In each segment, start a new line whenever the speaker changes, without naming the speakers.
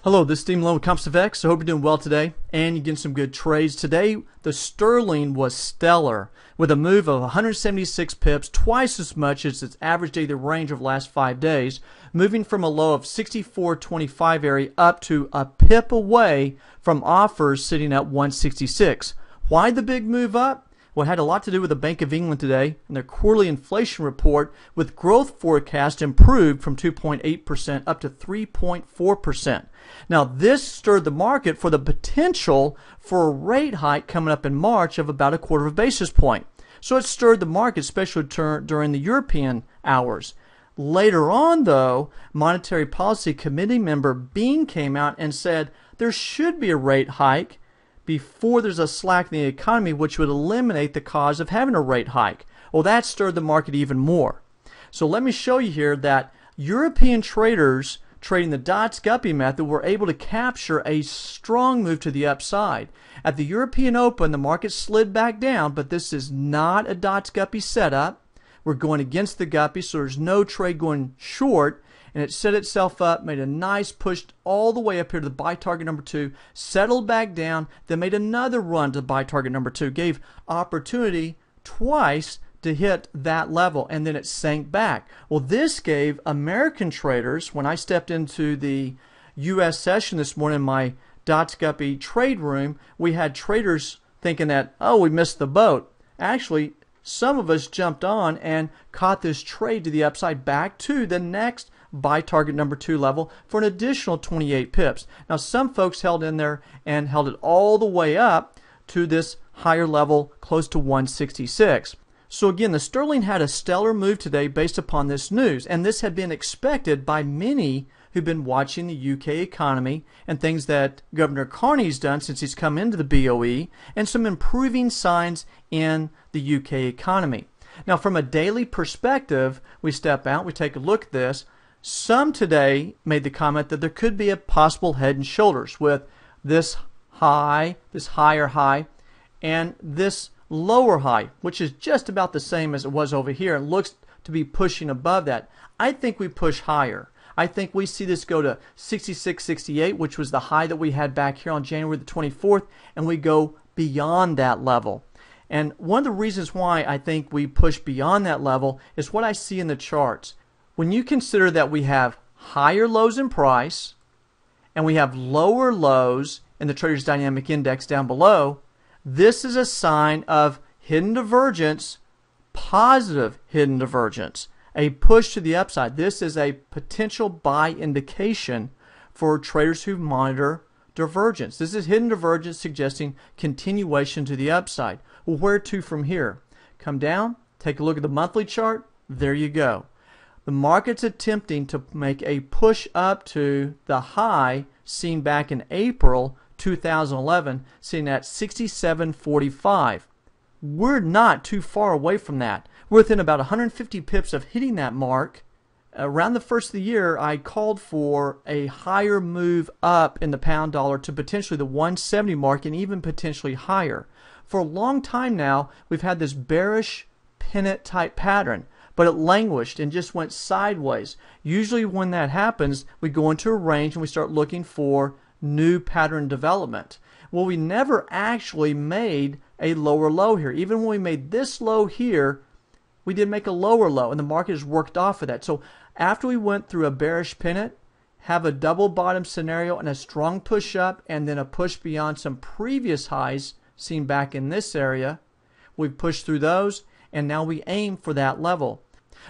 Hello, this is Steve Malone with CompositeFX. I hope you're doing well today and you're getting some good trades. Today, the sterling was stellar with a move of 176 pips, twice as much as its average daily range of the last 5 days, moving from a low of 64.25 area up to a pip away from offers sitting at 166. Why the big move up? Well, it had a lot to do with the Bank of England today and their quarterly inflation report, with growth forecast improved from 2.8% up to 3.4%. Now, this stirred the market for the potential for a rate hike coming up in March of about a quarter of a basis point. So it stirred the market, especially during the European hours. Later on, though, Monetary Policy Committee member Bean came out and said there should be a rate hike before there's a slack in the economy, which would eliminate the cause of having a rate hike. Well, that stirred the market even more. So let me show you here that European traders trading the Dotz-Guppy method were able to capture a strong move to the upside. At the European Open, the market slid back down, but this is not a Dotz-Guppy setup. We're going against the Guppy, so there's no trade going short. And it set itself up, made a nice push all the way up here to the buy target number 2, settled back down, then made another run to buy target number 2, gave opportunity twice to hit that level, and then it sank back. Well, this gave American traders, when I stepped into the U.S. session this morning in my Dotz-Guppy trade room, we had traders thinking that, oh, we missed the boat. Actually, some of us jumped on and caught this trade to the upside back to the next buy target number 2 level for an additional 28 pips. Now, some folks held in there and held it all the way up to this higher level close to 166. So again, the sterling had a stellar move today based upon this news, and this had been expected by many who've been watching the UK economy and things that Governor Carney's done since he's come into the BOE, and some improving signs in the UK economy. Now, from a daily perspective, we step out, we take a look at this. Some today made the comment that there could be a possible head and shoulders with this high, this higher high, and this lower high, which is just about the same as it was over here and looks to be pushing above that. I think we push higher. I think we see this go to 66.68, which was the high that we had back here on January the 24th, and we go beyond that level. And one of the reasons why I think we push beyond that level is what I see in the charts. When you consider that we have higher lows in price and we have lower lows in the Traders Dynamic Index down below, this is a sign of hidden divergence, positive hidden divergence, a push to the upside. This is a potential buy indication for traders who monitor divergence. This is hidden divergence suggesting continuation to the upside. Well, where to from here? Come down, take a look at the monthly chart. There you go. The market's attempting to make a push up to the high seen back in April 2011, seen at 67.45. We're not too far away from that. We're within about 150 pips of hitting that mark. Around the first of the year, I called for a higher move up in the pound dollar to potentially the 170 mark and even potentially higher. For a long time now, we've had this bearish pennant type pattern, but it languished and just went sideways. Usually when that happens, we go into a range and we start looking for new pattern development. Well, we never actually made a lower low here. Even when we made this low here, we did make a lower low, and the market has worked off of that. So after we went through a bearish pennant, have a double bottom scenario and a strong push up, and then a push beyond some previous highs seen back in this area, we've pushed through those, and now we aim for that level.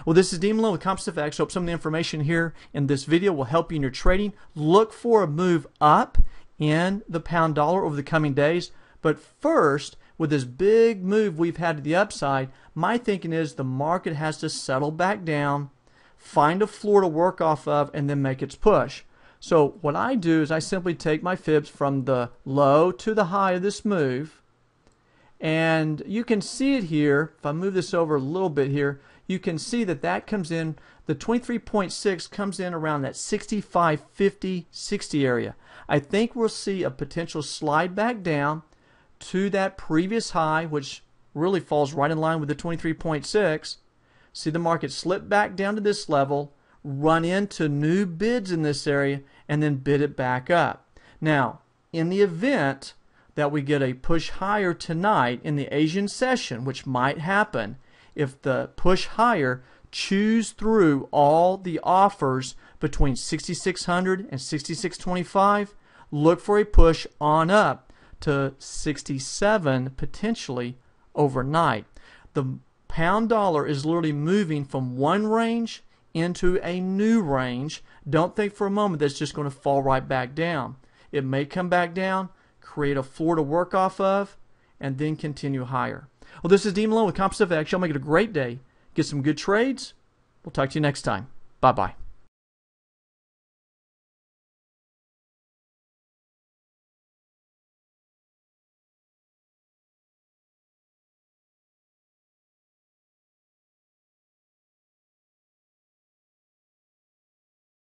Well, this is Steve Malone with CompositeFX. Hope some of the information here in this video will help you in your trading. Look for a move up in the pound dollar over the coming days. But first, with this big move we've had to the upside, my thinking is the market has to settle back down, find a floor to work off of, and then make its push. So what I do is I simply take my fibs from the low to the high of this move, and you can see it here. If I move this over a little bit here, you can see that that comes in, the 23.6 comes in around that 65.50, 60 area. I think we'll see a potential slide back down to that previous high, which really falls right in line with the 23.6. See the market slip back down to this level, run into new bids in this area, and then bid it back up. Now, in the event that we get a push higher tonight in the Asian session, which might happen, if the push higher chews through all the offers between 6,600 and 6,625, look for a push on up to 67 potentially overnight. The pound dollar is literally moving from one range into a new range. Don't think for a moment that it's just going to fall right back down. It may come back down, create a floor to work off of, and then continue higher. Well, this is Dean Malone with CompositeFX. Y'all make it a great day. Get some good trades. We'll talk to you next time. Bye-bye.